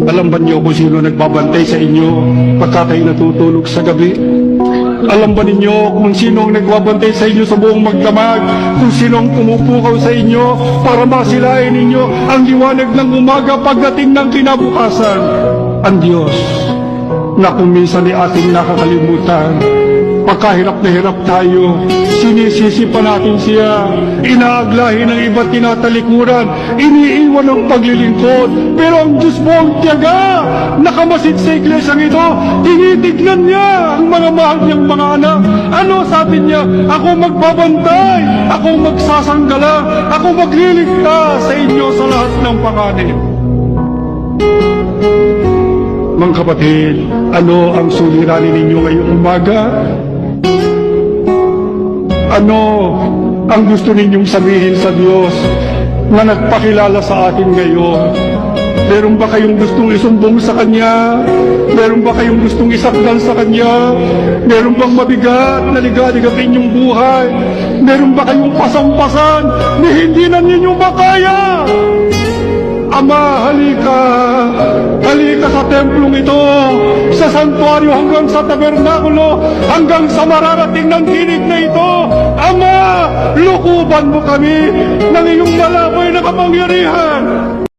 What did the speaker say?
Alam ba niyo kung sino nagbabantay sa inyo pagka kayo natutulog sa gabi? Alam ba ninyo kung sino ang nagbabantay sa inyo sa buong magdamag? Kung sino ang pumupukaw sa inyo para masilayan ninyo ang liwanag ng umaga pagdating ng kinabukasan? Ang Diyos na kung minsan ay ating nakakalimutan. Pagkahirap na hirap tayo, sinisisi pa natin siya, inaaglahin ng iba't tinatalikuran, iniiwan ng paglilingkod. Pero ang Diyos mo ang tiyaga, nakamasid sa iglesyang ito, tinitignan niya ang mga mahal niyang mga anak. Ano sabi niya? Ako magbabantay, ako magsasanggala, ako magliligtas sa inyo sa lahat ng panganib. Mga kapatid, ano ang suliranin ninyo ngayong umaga? Ano ang gusto ninyong sabihin sa Diyos na nagpakilala sa atin ngayon? Meron ba kayong gustong isumbong sa Kanya? Meron ba kayong gustong isakdan sa Kanya? Meron bang mabigat na ligalig ang inyong buhay? Meron ba kayong pasampasan na hindi na ninyo makaya? Ama, halika! Halika sa templong ito, sa santuaryo hanggang sa tabernakulo, hanggang sa mararating ng tinig na ito. Ama, lukuban mo kami ng iyong malaboy na kapangyarihan.